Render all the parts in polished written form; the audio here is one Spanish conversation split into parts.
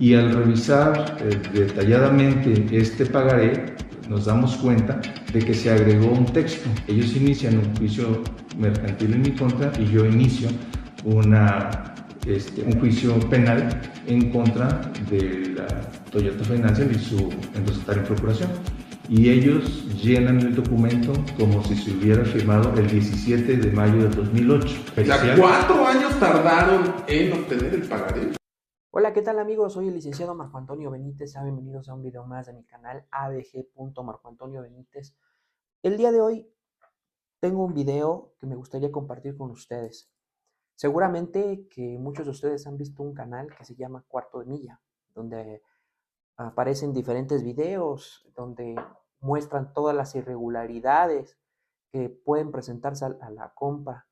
Y al revisar detalladamente este pagaré, nos damos cuenta de que se agregó un texto. Ellos inician un juicio mercantil en mi contra y yo inicio un juicio penal en contra de la Toyota Financial y su endorsatario en procuración. Y ellos llenan el documento como si se hubiera firmado el 17 de mayo del 2008. O sea, 4 años tardaron en obtener el pagaré. Hola, ¿qué tal amigos? Soy el licenciado Marco Antonio Benítez. Sean bienvenidos a un video más de mi canal adg.marcoantoniobenítez. El día de hoy tengo un video que me gustaría compartir con ustedes. Seguramente que muchos de ustedes han visto un canal que se llama Cuarto de Milla, donde aparecen diferentes videos, donde muestran todas las irregularidades que pueden presentarse a la compra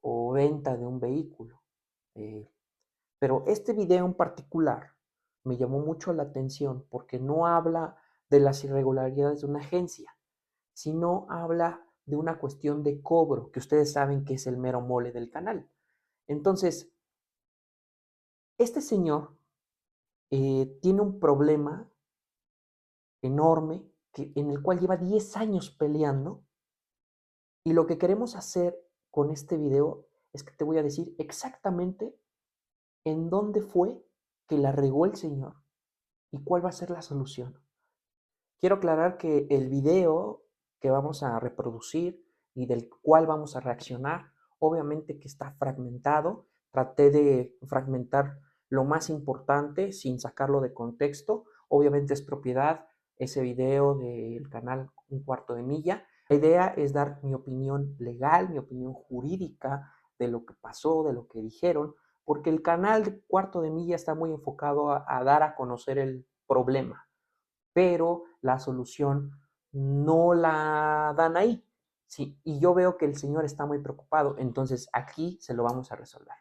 o venta de un vehículo. Pero este video en particular me llamó mucho la atención porque no habla de las irregularidades de una agencia, sino habla de una cuestión de cobro, que ustedes saben que es el mero mole del canal. Entonces, este señor tiene un problema enorme en el cual lleva 10 años peleando, y lo que queremos hacer con este video es que te voy a decir exactamente en dónde fue que la regó el señor y cuál va a ser la solución. Quiero aclarar que el video que vamos a reproducir y del cual vamos a reaccionar, obviamente que está fragmentado. Traté de fragmentar lo más importante sin sacarlo de contexto. Obviamente es propiedad ese video del canal Un Cuarto de Milla. La idea es dar mi opinión legal, mi opinión jurídica de lo que pasó, de lo que dijeron, porque el canal de Cuarto de Milla está muy enfocado a dar a conocer el problema, pero la solución no la dan ahí. Sí, y yo veo que el señor está muy preocupado, entonces aquí se lo vamos a resolver.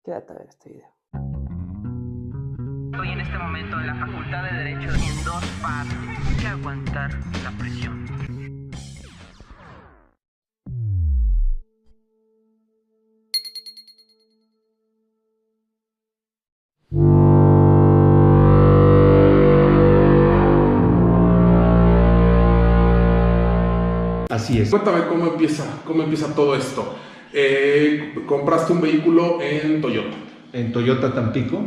Quédate a ver este video. Estoy en este momento en la Facultad de Derecho en 2 partes. Hay que aguantar la presión. Así es. Cuéntame cómo empieza todo esto. Compraste un vehículo en Toyota. En Toyota Tampico,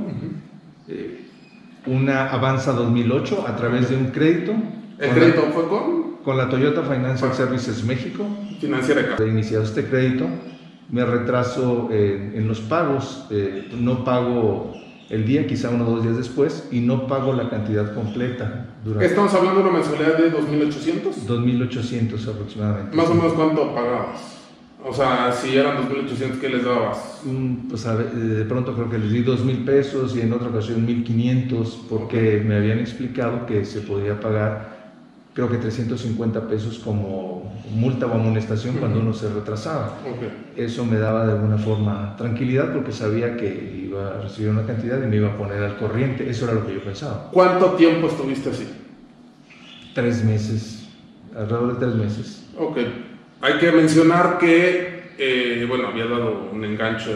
una Avanza 2008 a través de un crédito. ¿El crédito fue con? Con la Toyota Financial Services México. Financiera acá. He iniciado este crédito, me retraso en los pagos, no pago el día, quizá 1 o 2 días después, y no pago la cantidad completa. Estamos hablando de una mensualidad de 2.800. 2.800 aproximadamente. Más o menos, ¿cuánto pagabas? O sea, si eran 2.800, ¿qué les dabas? Pues de pronto creo que les di 2,000 pesos y en otra ocasión 1,500, porque me habían explicado que se podía pagar, creo que 350 pesos como multa o amonestación cuando uno se retrasaba. Eso me daba de alguna forma tranquilidad porque sabía que iba a recibir una cantidad y me iba a poner al corriente. Eso era lo que yo pensaba. ¿Cuánto tiempo estuviste así? 3 meses, alrededor de 3 meses. Ok. Hay que mencionar que, había dado un enganche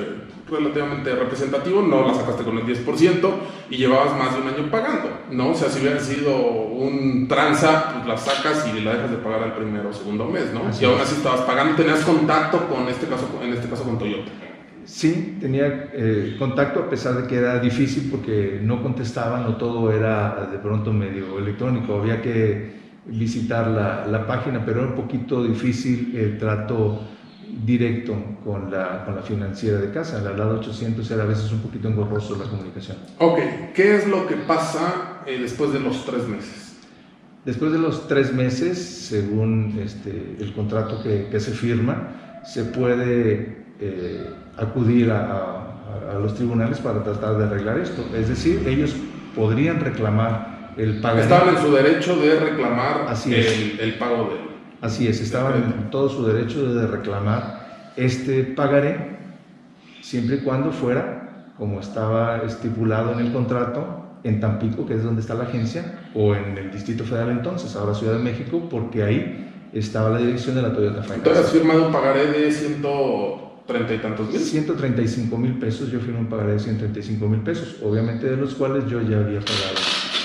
relativamente representativo, no la sacaste con el 10% y llevabas más de un año pagando, ¿no? O sea, si hubiera sido un tranza, pues la sacas y la dejas de pagar al primero o segundo mes, ¿no? Y aún así estabas pagando, tenías contacto con en este caso con Toyota. Sí, tenía contacto, a pesar de que era difícil porque no contestaban, no todo era de pronto medio electrónico, había que visitar la página, pero era un poquito difícil el trato directo con la financiera de casa. La LAD 800 era a veces un poquito engorroso la comunicación. Ok, ¿qué es lo que pasa después de los 3 meses? Después de los 3 meses, según el contrato que se firma, se puede acudir a los tribunales para tratar de arreglar esto. Es decir, ellos podrían reclamar el pago. Estaban en su derecho de reclamar el pago de él. Así es, estaban en todo su derecho de reclamar este pagaré, siempre y cuando fuera, como estaba estipulado en el contrato, en Tampico, que es donde está la agencia, o en el Distrito Federal entonces, ahora Ciudad de México, porque ahí estaba la dirección de la Toyota Financial. Entonces has firmado un pagaré de 100 30 y tantos mil. 135,000 pesos, yo firmé un pagaré de 135,000 pesos, obviamente de los cuales yo ya había pagado.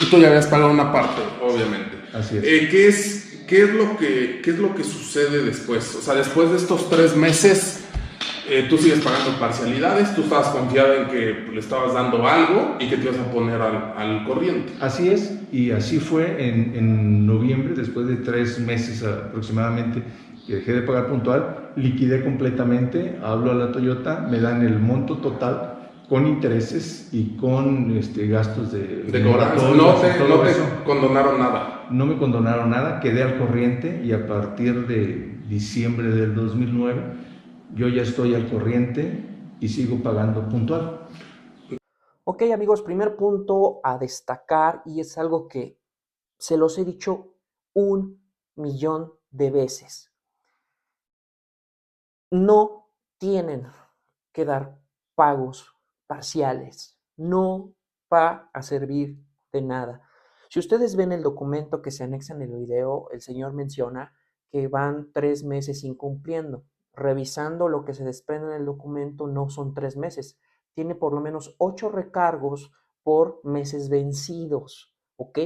Y tú ya habías pagado una parte, obviamente. Así es. ¿Qué es lo que sucede después? O sea, después de estos 3 meses, tú sigues pagando parcialidades, tú estabas confiado en que le estabas dando algo y que te ibas a poner al corriente. Así es, y así fue en noviembre, después de 3 meses aproximadamente que dejé de pagar puntual, liquidé completamente, hablo a la Toyota, me dan el monto total con intereses y con gastos de cobranza. No te condonaron nada. No me condonaron nada, quedé al corriente y a partir de diciembre del 2009 yo ya estoy al corriente y sigo pagando puntual. Ok, amigos, primer punto a destacar, y es algo que se los he dicho 1,000,000 de veces. No tienen que dar pagos parciales. No va a servir de nada. Si ustedes ven el documento que se anexa en el video, el señor menciona que van 3 meses incumpliendo. Revisando lo que se desprende en el documento, no son 3 meses. Tiene por lo menos 8 recargos por meses vencidos, ¿ok?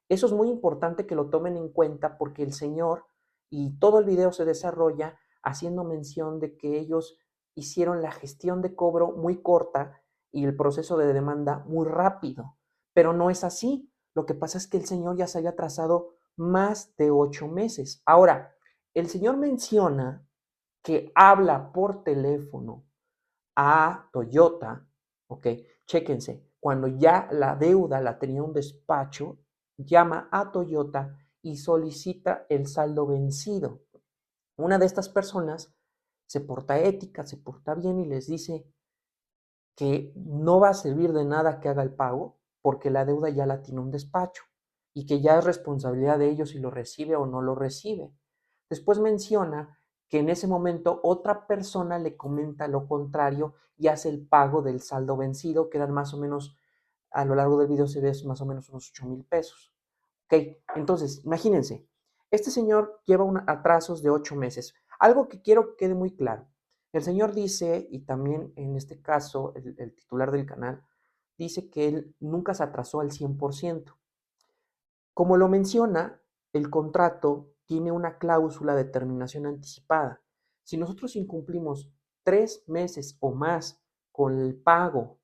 Eso es muy importante que lo tomen en cuenta porque el señor, y todo el video se desarrolla haciendo mención de que ellos hicieron la gestión de cobro muy corta y el proceso de demanda muy rápido, pero no es así. Lo que pasa es que el señor ya se había atrasado más de 8 meses. Ahora, el señor menciona que habla por teléfono a Toyota, ok, chéquense, cuando ya la deuda la tenía un despacho, llama a Toyota y solicita el saldo vencido. Una de estas personas se porta ética, se porta bien y les dice que no va a servir de nada que haga el pago porque la deuda ya la tiene un despacho y que ya es responsabilidad de ellos si lo recibe o no lo recibe. Después menciona que en ese momento otra persona le comenta lo contrario y hace el pago del saldo vencido, que eran más o menos, a lo largo del video se ve más o menos unos 8,000 pesos. Ok, entonces, imagínense, este señor lleva atrasos de 8 meses. Algo que quiero que quede muy claro. El señor dice, y también en este caso el titular del canal, dice que él nunca se atrasó al 100%. Como lo menciona, el contrato tiene una cláusula de terminación anticipada. Si nosotros incumplimos 3 meses o más con el pago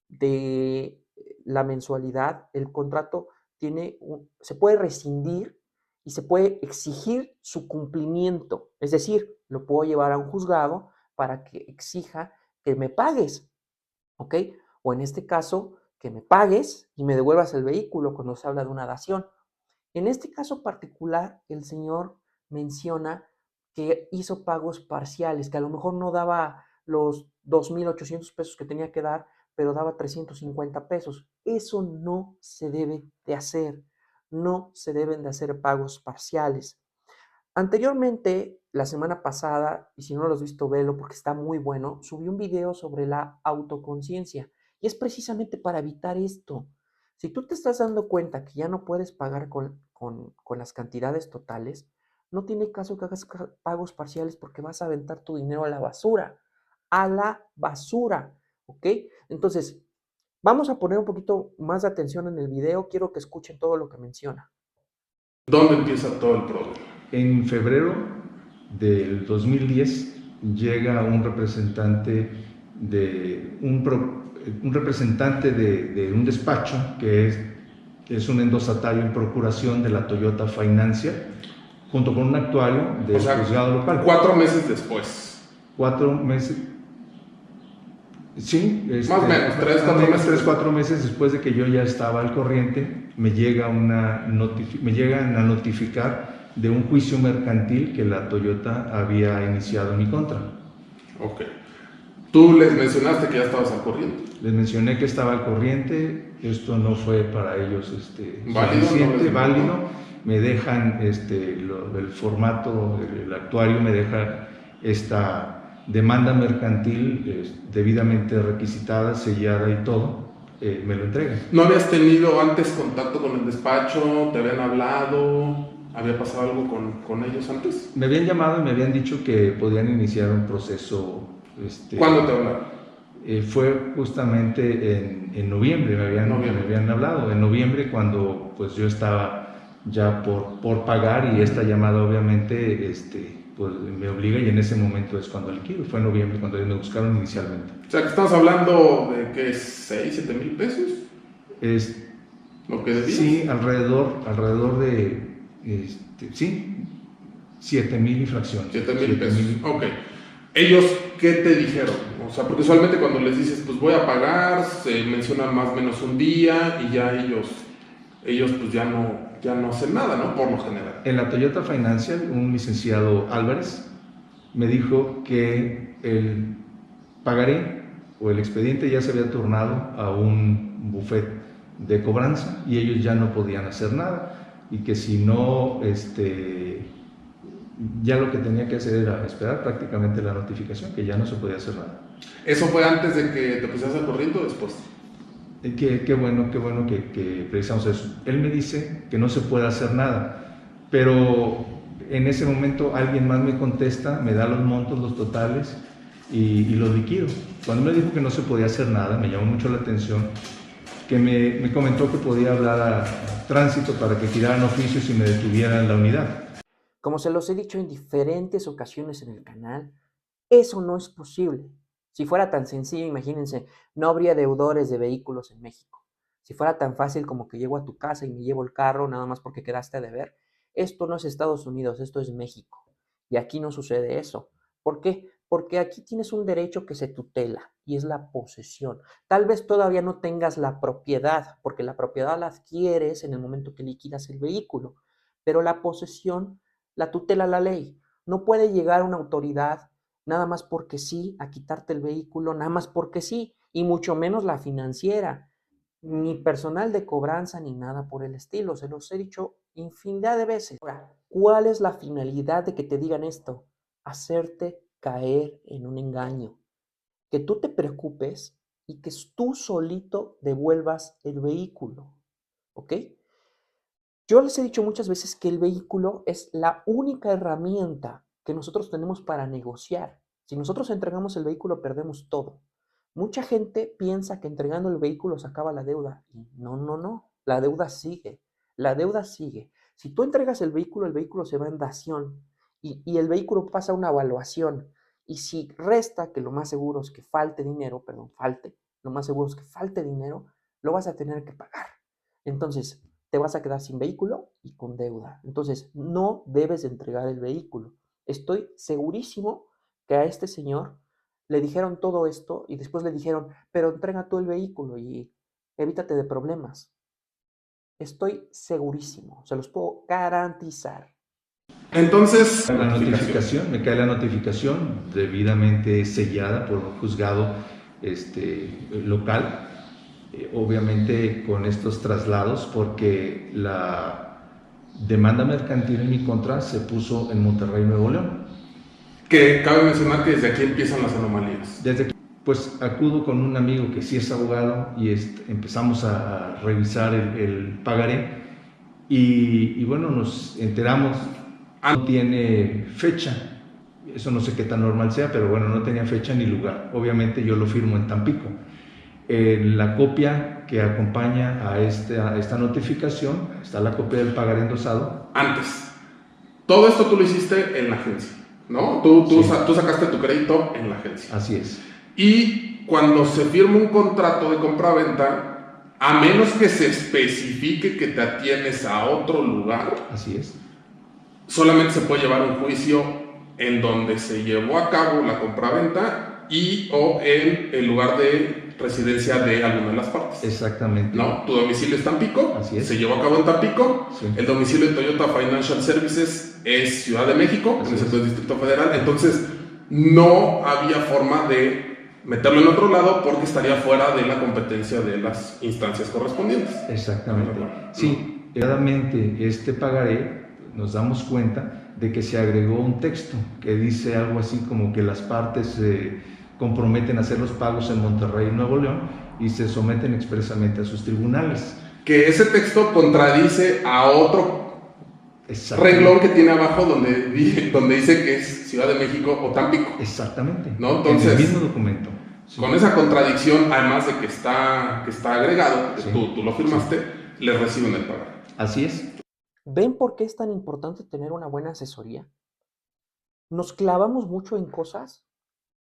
de la mensualidad, el contrato se puede rescindir y se puede exigir su cumplimiento. Es decir, lo puedo llevar a un juzgado para que exija que me pagues, ¿ok? O en este caso, que me pagues y me devuelvas el vehículo cuando se habla de una dación. En este caso particular, el señor menciona que hizo pagos parciales, que a lo mejor no daba los 2,800 pesos que tenía que dar, pero daba 350 pesos. Eso no se debe de hacer. No se deben de hacer pagos parciales. Anteriormente, la semana pasada, y si no lo has visto, velo porque está muy bueno, subí un video sobre la autoconciencia. Y es precisamente para evitar esto. Si tú te estás dando cuenta que ya no puedes pagar con las cantidades totales, no tiene caso que hagas pagos parciales porque vas a aventar tu dinero a la basura. A la basura, ¿ok? Entonces, vamos a poner un poquito más de atención en el video. Quiero que escuchen todo lo que menciona. ¿Dónde empieza todo el problema? En febrero del 2010 llega un representante de un despacho que es un endosatario en procuración de la Toyota Financial, junto con un actuario del juzgado local. 4 meses después. 4 meses. Sí, más o menos, 3-4 meses después de que yo ya estaba al corriente, me llegan a notificar de un juicio mercantil que la Toyota había iniciado en mi contra. Ok. ¿Tú les mencionaste que ya estabas al corriente? Les mencioné que estaba al corriente, esto no fue para ellos suficiente, válido. Me dejan el formato, el actuario me deja esta demanda mercantil debidamente requisitada, sellada y todo, me lo entregan. ¿No habías tenido antes contacto con el despacho? ¿Te habían hablado? ¿Había pasado algo con ellos antes? Me habían llamado y me habían dicho que podían iniciar un proceso ¿Cuándo te hablaron? Fue justamente en noviembre, me habían hablado, en noviembre, cuando pues yo estaba ya por pagar, y esta llamada obviamente pues me obliga, y en ese momento es cuando liquido. Fue en noviembre cuando ellos me buscaron inicialmente. O sea, que estamos hablando de que 6, 7 mil pesos. ¿Lo que debías? Sí, alrededor de, sí, 7,000 y fracción. 7,000 pesos. Ok. ¿Ellos qué te dijeron? O sea, porque usualmente cuando les dices, pues voy a pagar, se menciona más o menos un día y ya ellos pues ya no hacen nada, ¿no? Por lo general. En la Toyota Financial, un licenciado Álvarez me dijo que el pagaré o el expediente ya se había turnado a un bufet de cobranza y ellos ya no podían hacer nada, y que si no, ya lo que tenía que hacer era esperar prácticamente la notificación, que ya no se podía hacer nada. ¿Eso fue antes de que te pusieras al corriente o después? Qué bueno que precisamos eso. Él me dice que no se puede hacer nada, pero en ese momento alguien más me contesta, me da los montos, los totales, y los liquido. Cuando me dijo que no se podía hacer nada, me llamó mucho la atención que me comentó que podía hablar a tránsito para que tiraran oficios y me detuvieran la unidad. Como se los he dicho en diferentes ocasiones en el canal, eso no es posible. Si fuera tan sencillo, imagínense, no habría deudores de vehículos en México. Si fuera tan fácil como que llego a tu casa y me llevo el carro nada más porque quedaste a deber, esto no es Estados Unidos, esto es México. Y aquí no sucede eso. ¿Por qué? Porque aquí tienes un derecho que se tutela y es la posesión. Tal vez todavía no tengas la propiedad, porque la propiedad la adquieres en el momento que liquidas el vehículo, pero la posesión la tutela la ley. No puede llegar una autoridad nada más porque sí a quitarte el vehículo, nada más porque sí, y mucho menos la financiera, ni personal de cobranza, ni nada por el estilo. Se los he dicho infinidad de veces. Ahora, ¿cuál es la finalidad de que te digan esto? Hacerte caer en un engaño. Que tú te preocupes y que tú solito devuelvas el vehículo. ¿Ok? Yo les he dicho muchas veces que el vehículo es la única herramienta que nosotros tenemos para negociar. Si nosotros entregamos el vehículo, perdemos todo. Mucha gente piensa que entregando el vehículo se acaba la deuda. Y no. La deuda sigue. La deuda sigue. Si tú entregas el vehículo se va en dación y el vehículo pasa una evaluación. Y si resta, que lo más seguro es que falte dinero, lo más seguro es que falte dinero, lo vas a tener que pagar. Entonces, te vas a quedar sin vehículo y con deuda. Entonces, no debes de entregar el vehículo. Estoy segurísimo que a este señor le dijeron todo esto y después le dijeron, pero entrega tú el vehículo y evítate de problemas. Estoy segurísimo, se los puedo garantizar. Entonces, me cae la notificación debidamente sellada por un juzgado local. Obviamente con estos traslados, porque la demanda mercantil en mi contra se puso en Monterrey, Nuevo León. Que cabe mencionar que desde aquí empiezan las anomalías. Desde aquí, pues acudo con un amigo que sí es abogado y empezamos a revisar el pagaré y bueno, nos enteramos, no tiene fecha. Eso no sé qué tan normal sea, pero bueno, no tenía fecha ni lugar. Obviamente yo lo firmo en Tampico. La copia que acompaña a esta notificación, está la copia del pagaré endosado. Antes, todo esto tú lo hiciste en la agencia, ¿no? Tú sacaste tu crédito en la agencia. Así es. Y cuando se firma un contrato de compra-venta, a menos que se especifique que te atienes a otro lugar, así es, solamente se puede llevar un juicio en donde se llevó a cabo la compra-venta o en el lugar de residencia de alguna de las partes. Exactamente. ¿No? Tu domicilio es Tampico, así es. Se llevó a cabo en Tampico, sí. El domicilio de Toyota Financial Services es Ciudad de México, en el Distrito Federal, entonces no había forma de meterlo en otro lado porque estaría fuera de la competencia de las instancias correspondientes. Exactamente. Sí, claramente este pagaré nos damos cuenta de que se agregó un texto que dice algo así como que las partes se comprometen a hacer los pagos en Monterrey, Nuevo León, y se someten expresamente a sus tribunales. Que ese texto contradice a otro Exactamente. renglón que tiene abajo donde dice que es Ciudad de México o Tampico. Exactamente. ¿No? Entonces, en el mismo documento. Sí. Con esa contradicción, además de que está agregado, que Sí. tú lo firmaste, le reciben el pago. Así es. ¿Ven por qué es tan importante tener una buena asesoría? Nos clavamos mucho en cosas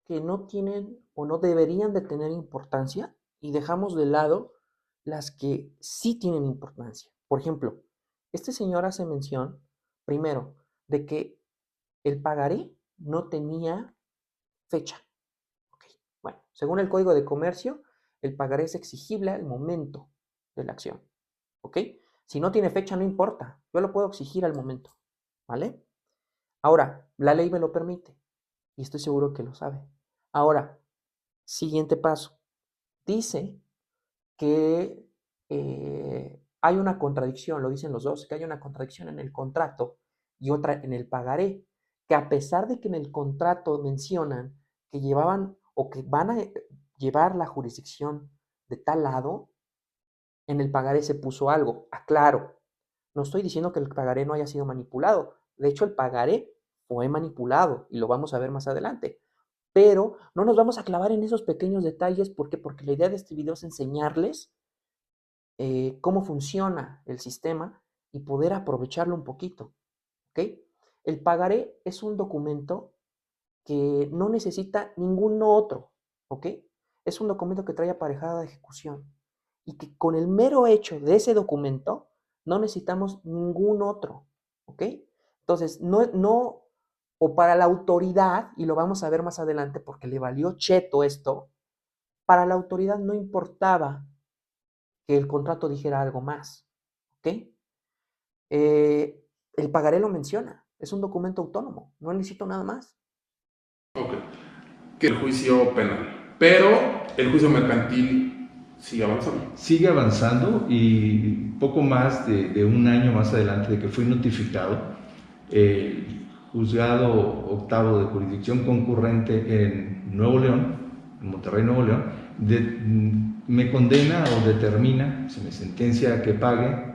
que no tienen o no deberían de tener importancia y dejamos de lado las que sí tienen importancia. Por ejemplo, este señor hace mención, primero, de que el pagaré no tenía fecha. Ok, bueno, según el Código de Comercio, el pagaré es exigible al momento de la acción. ¿Ok? Si no tiene fecha, no importa. Yo lo puedo exigir al momento. ¿Vale? Ahora, la ley me lo permite y estoy seguro que lo sabe. Ahora, siguiente paso. Dice que hay una contradicción, lo dicen los dos, que hay una contradicción en el contrato y otra en el pagaré, que a pesar de que en el contrato mencionan que llevaban o que van a llevar la jurisdicción de tal lado, en el pagaré se puso algo. Aclaro, no estoy diciendo que el pagaré no haya sido manipulado. De hecho, el pagaré fue manipulado y lo vamos a ver más adelante. Pero no nos vamos a clavar en esos pequeños detalles. ¿Por qué? Porque la idea de este video es enseñarles cómo funciona el sistema y poder aprovecharlo un poquito. ¿Ok? El pagaré es un documento que no necesita ningún otro. ¿Ok? Es un documento que trae aparejada de ejecución y que con el mero hecho de ese documento no necesitamos ningún otro. ¿Ok? Entonces, no, o para la autoridad, y lo vamos a ver más adelante porque le valió cheto esto, para la autoridad no importaba que el contrato dijera algo más. ¿Ok? El pagaré lo menciona, es un documento autónomo, no necesito nada más. Ok. Que el juicio penal. Pero el juicio mercantil sigue avanzando. Sigue avanzando y poco más de un año más adelante de que fui notificado, el juzgado octavo de jurisdicción concurrente en Nuevo León, en Monterrey, Nuevo León, me condena o determina, se me sentencia a que pague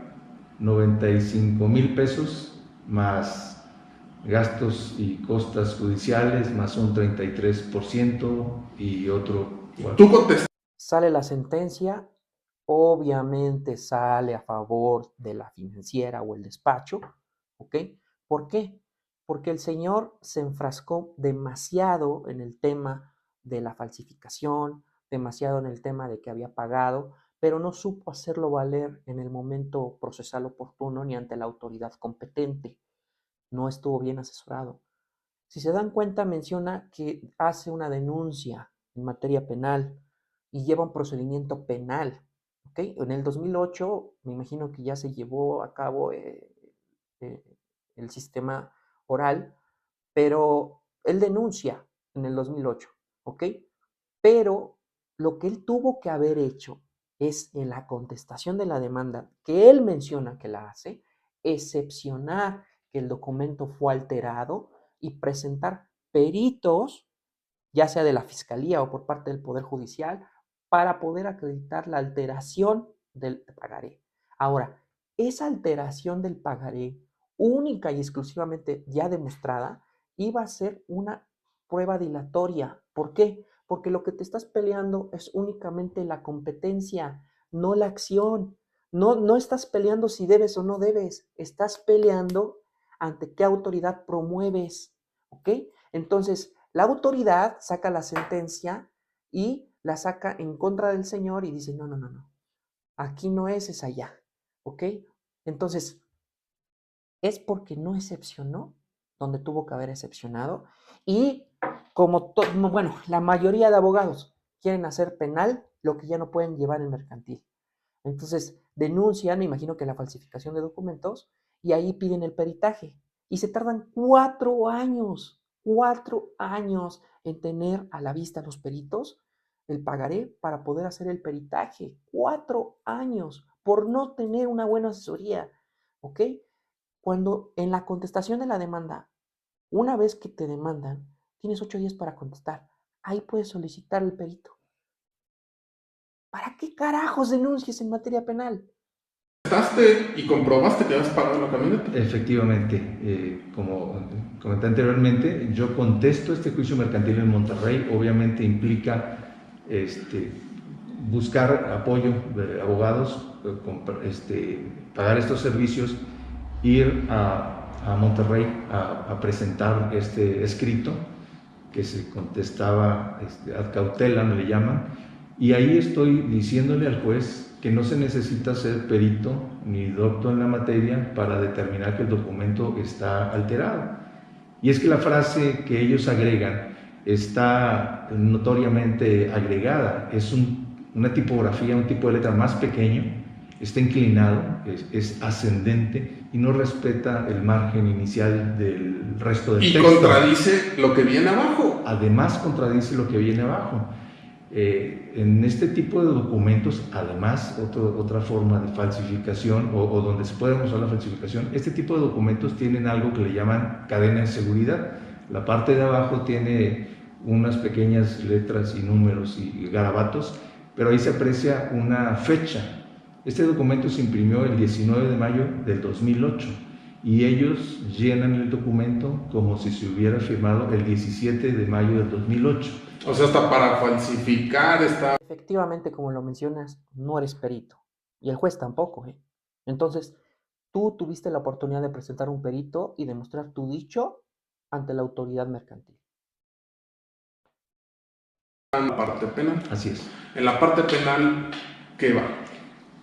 95,000 pesos más gastos y costas judiciales, más un 33% y otro. Tú contestas. Sale la sentencia, obviamente sale a favor de la financiera o el despacho, ¿ok? ¿Por qué? Porque el señor se enfrascó demasiado en el tema de la falsificación, demasiado en el tema de que había pagado, pero no supo hacerlo valer en el momento procesal oportuno ni ante la autoridad competente. No estuvo bien asesorado. Si se dan cuenta, menciona que hace una denuncia en materia penal y lleva un procedimiento penal. ¿Okay? En el 2008, me imagino que ya se llevó a cabo eh, el sistema oral, pero él denuncia en el 2008. ¿Ok? Pero lo que él tuvo que haber hecho es en la contestación de la demanda, que él menciona que la hace, excepcionar que el documento fue alterado y presentar peritos, ya sea de la Fiscalía o por parte del Poder Judicial, para poder acreditar la alteración del pagaré. Ahora, esa alteración del pagaré, única y exclusivamente ya demostrada, iba a ser una prueba dilatoria. ¿Por qué? Porque lo que te estás peleando es únicamente la competencia, no la acción. No estás peleando si debes o no debes, estás peleando ante qué autoridad promueves, ¿ok? Entonces, la autoridad saca la sentencia y la saca en contra del señor y dice, no, aquí no es allá, ¿ok? Entonces, es porque no excepcionó donde tuvo que haber excepcionado y como, bueno, la mayoría de abogados quieren hacer penal lo que ya no pueden llevar en mercantil. Entonces, denuncian, me imagino que la falsificación de documentos, y ahí piden el peritaje. Y se tardan 4 años en tener a la vista los peritos, el pagaré para poder hacer el peritaje. 4 años por no tener una buena asesoría. ¿Ok? Cuando en la contestación de la demanda, una vez que te demandan, tienes 8 días para contestar. Ahí puedes solicitar el perito. ¿Para qué carajos denuncias en materia penal? ¿Testaste y comprobaste que habías pagado la camioneta? Efectivamente, como comenté anteriormente, yo contesto este juicio mercantil en Monterrey. Obviamente implica buscar apoyo de abogados, pagar estos servicios, ir a Monterrey a presentar este escrito que se contestaba ad cautela, me le llaman, y ahí estoy diciéndole al juez que no se necesita ser perito ni doctor en la materia para determinar que el documento está alterado. Y es que la frase que ellos agregan está notoriamente agregada, es una tipografía, un tipo de letra más pequeño, está inclinado, es ascendente y no respeta el margen inicial del resto del texto. Y contradice lo que viene abajo. Además contradice lo que viene abajo. En este tipo de documentos, además, otra forma de falsificación o donde se puede usar la falsificación, este tipo de documentos tienen algo que le llaman cadena de seguridad. La parte de abajo tiene unas pequeñas letras y números y garabatos, pero ahí se aprecia una fecha. Este documento se imprimió el 19 de mayo del 2008 y ellos llenan el documento como si se hubiera firmado el 17 de mayo del 2008. O sea, hasta para falsificar está... Efectivamente, como lo mencionas, no eres perito. Y el juez tampoco, ¿eh? Entonces, tú tuviste la oportunidad de presentar un perito y demostrar tu dicho ante la autoridad mercantil. En la parte penal. Así es. En la parte penal, ¿qué va?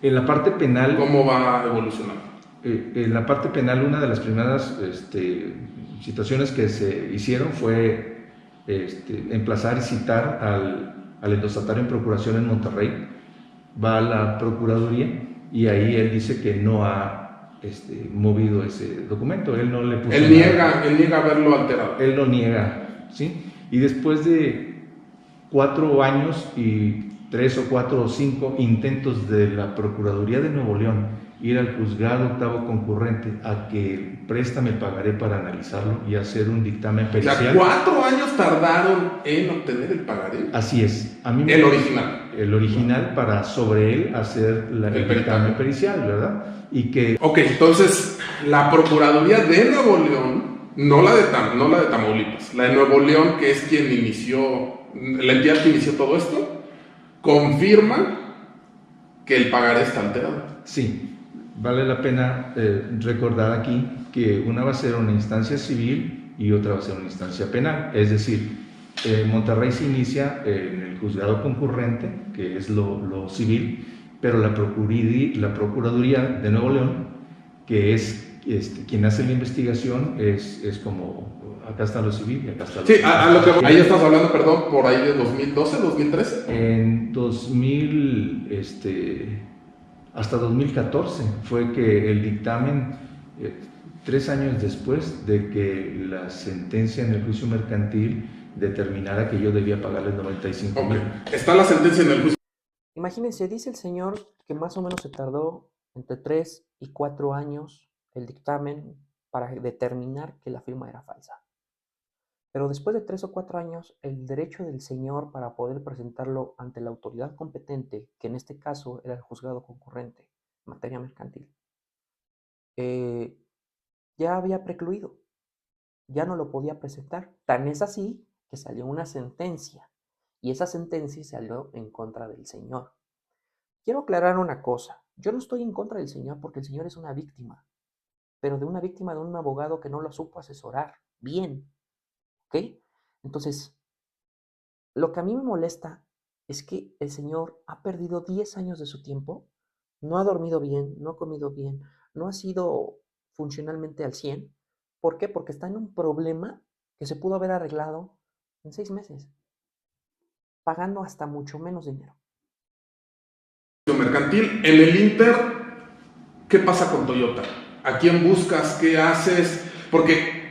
En la parte penal... ¿Cómo va evolucionando? En la parte penal, una de las primeras situaciones que se hicieron fue emplazar y citar al endosatario en procuración en Monterrey. Va a la procuraduría y ahí él dice que no ha movido ese documento. Él no le puso... Él niega haberlo alterado. Él lo niega, ¿sí? Y después de 4 años y 3 o 4 o 5 intentos de la Procuraduría de Nuevo León ir al juzgado octavo concurrente a que préstame pagaré para analizarlo y hacer un dictamen pericial. O sea, 4 años tardaron en obtener el pagaré. Así es. A mí el original. El original para sobre él hacer el dictamen pericial, ¿verdad? Y que... Ok, entonces la Procuraduría de Nuevo León, no la de Tamaulipas, la de Nuevo León, que es quien inició, la entidad que inició todo esto, confirma que el pagaré está alterado. Sí. Vale la pena recordar aquí que una va a ser una instancia civil y otra va a ser una instancia penal. Es decir, Monterrey se inicia en el juzgado concurrente, que es lo civil, pero la Procuraduría de Nuevo León, que es quien hace la investigación, es como, acá está lo civil y acá está lo civil. Sí, ahí estás hablando, perdón, por ahí de 2012, 2013. En 2000, hasta 2014 fue que el dictamen, 3 años después de que la sentencia en el juicio mercantil determinara que yo debía pagarles 95,000. Está la sentencia en el juicio. Imagínense, dice el señor que más o menos se tardó entre 3 y 4 años el dictamen para determinar que la firma era falsa. Pero después de 3 o 4 años, el derecho del señor para poder presentarlo ante la autoridad competente, que en este caso era el juzgado concurrente en materia mercantil, ya había precluido, ya no lo podía presentar. Tan es así que salió una sentencia, y esa sentencia salió en contra del señor. Quiero aclarar una cosa, yo no estoy en contra del señor porque el señor es una víctima, pero de una víctima de un abogado que no lo supo asesorar bien. ¿Ok? Entonces, lo que a mí me molesta es que el señor ha perdido 10 años de su tiempo, no ha dormido bien, no ha comido bien, no ha sido funcionalmente al 100. ¿Por qué? Porque está en un problema que se pudo haber arreglado en 6 meses, pagando hasta mucho menos dinero. Mercantil, en el Inter, ¿qué pasa con Toyota? ¿A quién buscas? ¿Qué haces? Porque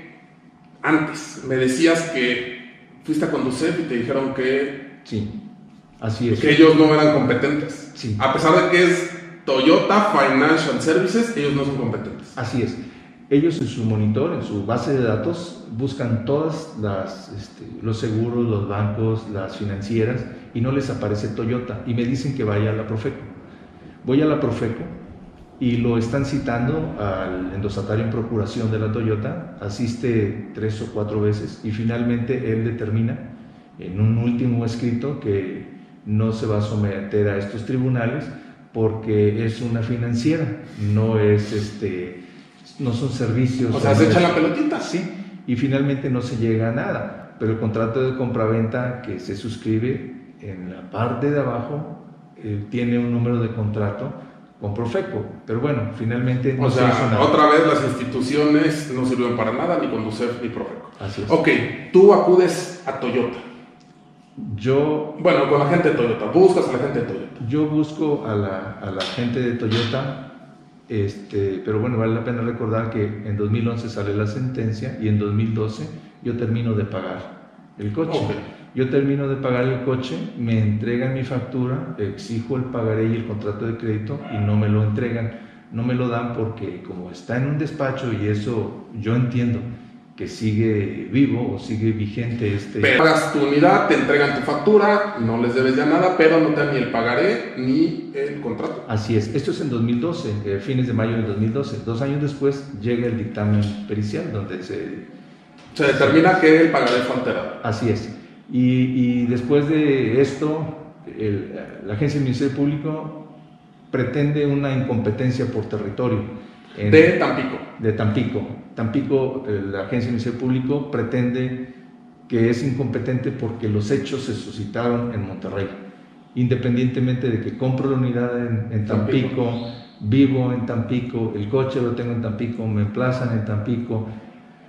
antes me decías que fuiste a Conducef y te dijeron que... Sí, así es. Que ellos no eran competentes. Sí. A pesar de que es Toyota Financial Services, ellos no son competentes. Así es. Ellos en su monitor, en su base de datos, buscan todas los seguros, los bancos, las financieras y no les aparece Toyota y me dicen que vaya a la Profeco. Voy a la Profeco y lo están citando al endosatario en procuración de la Toyota, asiste 3 o 4 veces y finalmente él determina en un último escrito que no se va a someter a estos tribunales porque es una financiera, no son servicios. O sea, se echa la pelotita. Sí, y finalmente no se llega a nada, pero el contrato de compraventa que se suscribe en la parte de abajo tiene un número de contrato con Profeco, pero bueno, finalmente no se hizo nada. Otra vez las instituciones no sirven para nada, ni Conducef ni Profeco. Así es. Ok, tú acudes a Toyota. Bueno, con la gente de Toyota, buscas a la gente de Toyota. Yo busco a la gente de Toyota, pero bueno, vale la pena recordar que en 2011 sale la sentencia y en 2012 yo termino de pagar el coche. Okay. Yo termino de pagar el coche, me entregan mi factura, exijo el pagaré y el contrato de crédito y no me lo entregan. No me lo dan porque como está en un despacho y eso yo entiendo que sigue vivo o sigue vigente Pero pagas tu unidad, te entregan tu factura, no les debes ya nada, pero no te dan ni el pagaré ni el contrato. Así es, esto es en 2012, fines de mayo del 2012. 2 años después llega el dictamen pericial donde se determina que el pagaré fue alterado. Así es. Y después de esto, la Agencia del Ministerio Público pretende una incompetencia por territorio. De Tampico. De Tampico. Tampico, la Agencia del Ministerio Público pretende que es incompetente porque los hechos se suscitaron en Monterrey. Independientemente de que compro la unidad en Tampico, vivo en Tampico, el coche lo tengo en Tampico, me emplazan en Tampico.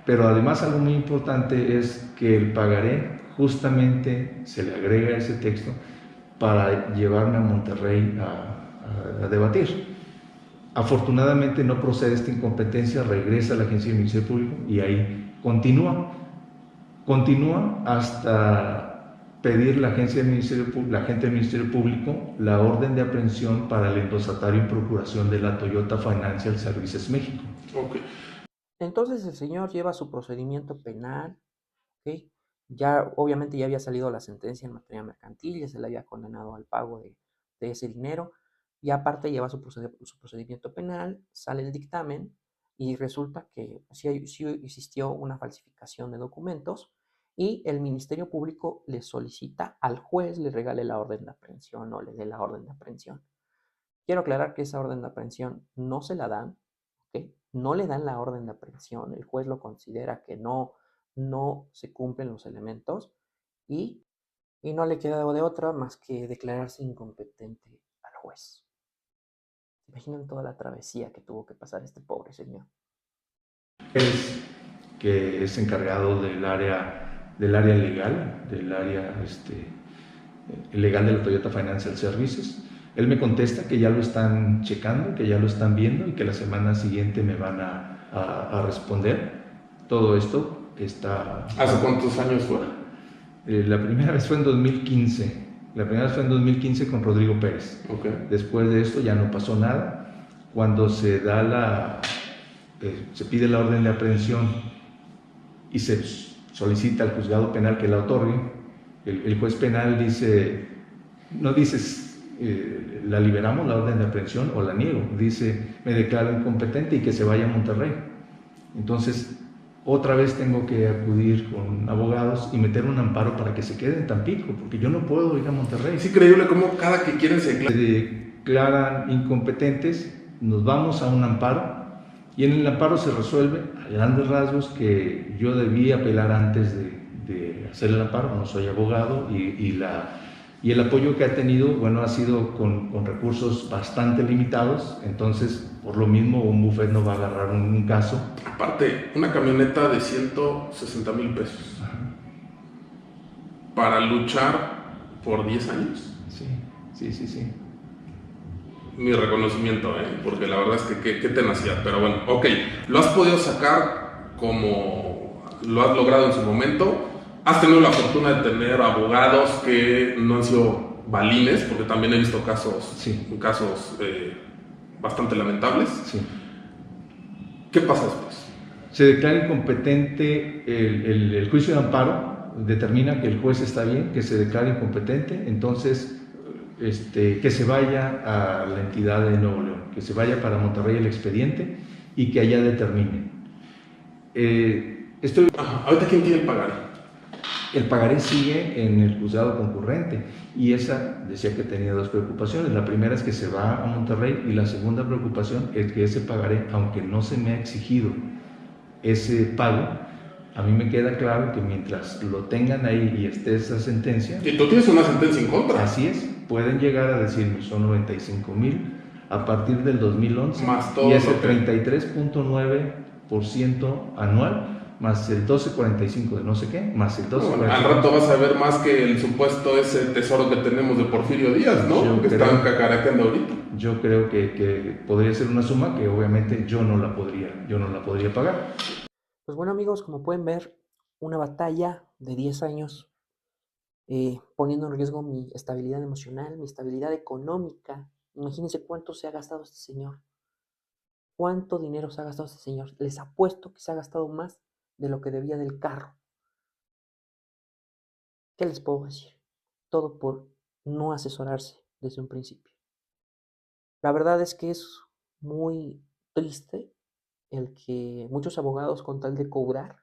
Pero además algo muy importante es que el pagaré justamente se le agrega ese texto para llevarme a Monterrey a debatir. Afortunadamente no procede esta incompetencia, regresa a la Agencia del Ministerio Público y ahí continúa hasta pedir la gente del Ministerio Público la orden de aprehensión para el endosatario en procuración de la Toyota Financial Services México. Okay. Entonces el señor lleva su procedimiento penal, ¿okay? Ya obviamente ya había salido la sentencia en materia mercantil, ya se le había condenado al pago de ese dinero, y aparte lleva su procedimiento penal, sale el dictamen y resulta que sí existió una falsificación de documentos y el Ministerio Público le solicita al juez le regale la orden de aprehensión o le dé la orden de aprehensión. Quiero aclarar que esa orden de aprehensión no se la dan, ¿okay? No le dan la orden de aprehensión, el juez lo considera que no se cumplen los elementos y no le queda de otra más que declararse incompetente al juez. Imaginan toda la travesía que tuvo que pasar este pobre señor. Que es encargado del área legal, del área legal de la Toyota Financial Services. Él me contesta que ya lo están checando, que ya lo están viendo y que la semana siguiente me van a responder. Todo esto está... ¿Hace cuántos años fue? La primera vez fue en 2015. La primera vez fue en 2015 con Rodrigo Pérez. Okay. Después de esto ya no pasó nada. Cuando se da se pide la orden de aprehensión y se solicita al juzgado penal que la otorgue, el juez penal dice, no dice la liberamos la orden de aprehensión o la niego, dice me declaro incompetente y que se vaya a Monterrey. Entonces otra vez tengo que acudir con abogados y meter un amparo para que se quede en Tampico, porque yo no puedo ir a Monterrey. Es increíble cómo cada que quieren se declaran incompetentes, nos vamos a un amparo y en el amparo se resuelve a grandes rasgos que yo debí apelar antes de hacer el amparo, no soy abogado y el apoyo que ha tenido, bueno, ha sido con recursos bastante limitados, entonces por lo mismo un bufet no va a agarrar un caso. Aparte, una camioneta de 160,000 pesos. Ajá. Para luchar por 10 años. Sí. Mi reconocimiento, porque la verdad es que qué tenacidad, pero bueno, ok, lo has podido sacar como lo has logrado en su momento. Has tenido la fortuna de tener abogados que no han sido balines, porque también he visto casos bastante lamentables. Sí. ¿Qué pasa después? Se declara incompetente, el juicio de amparo determina que el juez está bien, que se declara incompetente, entonces que se vaya a la entidad de Nuevo León, que se vaya para Monterrey el expediente y que allá determine. Ahorita, ¿quién tiene el pagaré? El pagaré sigue en el juzgado concurrente y esa decía que tenía dos preocupaciones. La primera es que se va a Monterrey y la segunda preocupación es que ese pagaré, aunque no se me ha exigido ese pago, a mí me queda claro que mientras lo tengan ahí y esté esa sentencia... Y tú tienes una sentencia en contra. Así es, pueden llegar a decirme, son 95,000 a partir del 2011 más todo y ese lo que... 33.9% anual más el 12.45 de no sé qué, más el 12.45. Bueno, al rato vas a ver más que el supuesto ese tesoro que tenemos de Porfirio Díaz, ¿no? Que están cacaraqueando ahorita. Yo creo que podría ser una suma que obviamente yo no la podría pagar. Pues bueno, amigos, como pueden ver, una batalla de 10 años poniendo en riesgo mi estabilidad emocional, mi estabilidad económica. Imagínense cuánto se ha gastado este señor. ¿Cuánto dinero se ha gastado este señor? Les apuesto que se ha gastado más de lo que debía del carro. ¿Qué les puedo decir? Todo por no asesorarse desde un principio. La verdad es que es muy triste el que muchos abogados, con tal de cobrar,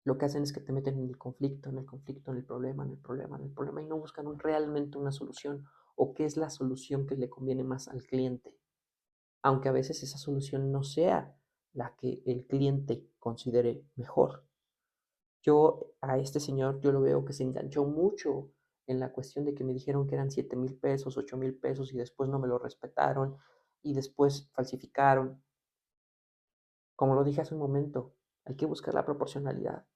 lo que hacen es que te meten en el conflicto, en el conflicto, en el problema, en el problema, en el problema, y no buscan realmente una solución o qué es la solución que le conviene más al cliente, aunque a veces esa solución no sea la que el cliente considere mejor. Yo a este señor, yo lo veo que se enganchó mucho en la cuestión de que me dijeron que eran 7,000 pesos, 8,000 pesos y después no me lo respetaron y después falsificaron. Como lo dije hace un momento, hay que buscar la proporcionalidad.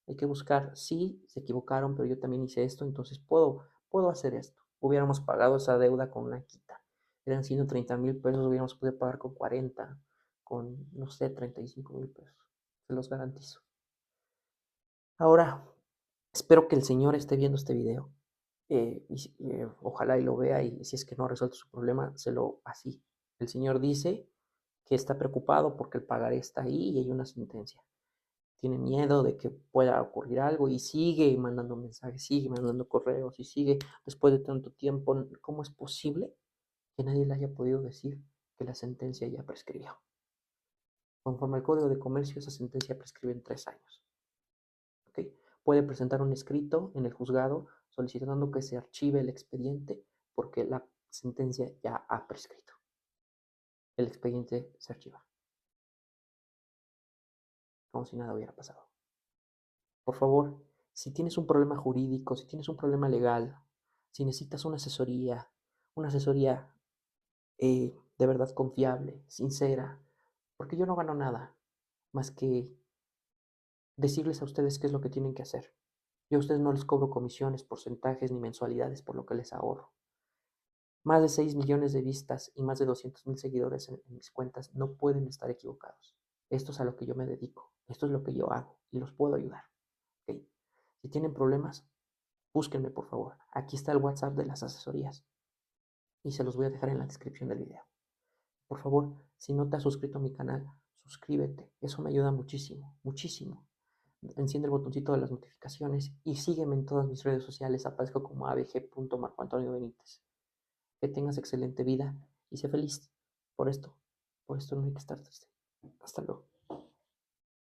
Hay que buscar, sí, se equivocaron, pero yo también hice esto, entonces puedo hacer esto. Hubiéramos pagado esa deuda con una quita. Eran 130,000 pesos, hubiéramos podido pagar con 40, con, no sé, 35,000 pesos. Se los garantizo. Ahora, espero que el señor esté viendo este video. Ojalá y lo vea y si es que no ha resuelto su problema, así. El señor dice que está preocupado porque el pagaré está ahí y hay una sentencia. Tiene miedo de que pueda ocurrir algo y sigue mandando mensajes, sigue mandando correos y sigue después de tanto tiempo. ¿Cómo es posible que nadie le haya podido decir que la sentencia ya prescribió? Conforme al Código de Comercio, esa sentencia prescribe en 3 años. ¿Okay? Puede presentar un escrito en el juzgado solicitando que se archive el expediente porque la sentencia ya ha prescrito. El expediente se archiva, como si nada hubiera pasado. Por favor, si tienes un problema jurídico, si tienes un problema legal, si necesitas una asesoría de verdad confiable, sincera, porque yo no gano nada más que decirles a ustedes qué es lo que tienen que hacer. Yo a ustedes no les cobro comisiones, porcentajes ni mensualidades por lo que les ahorro. Más de 6 millones de vistas y más de 200,000 seguidores en mis cuentas no pueden estar equivocados. Esto es a lo que yo me dedico, esto es lo que yo hago y los puedo ayudar. ¿Okay? Si tienen problemas, búsquenme por favor. Aquí está el WhatsApp de las asesorías y se los voy a dejar en la descripción del video. Por favor, si no te has suscrito a mi canal, suscríbete. Eso me ayuda muchísimo, muchísimo. Enciende el botoncito de las notificaciones y sígueme en todas mis redes sociales. Aparezco como abg.marcoantoniobenítez. Que tengas excelente vida y sé feliz. Por esto no hay que estar triste. Hasta luego.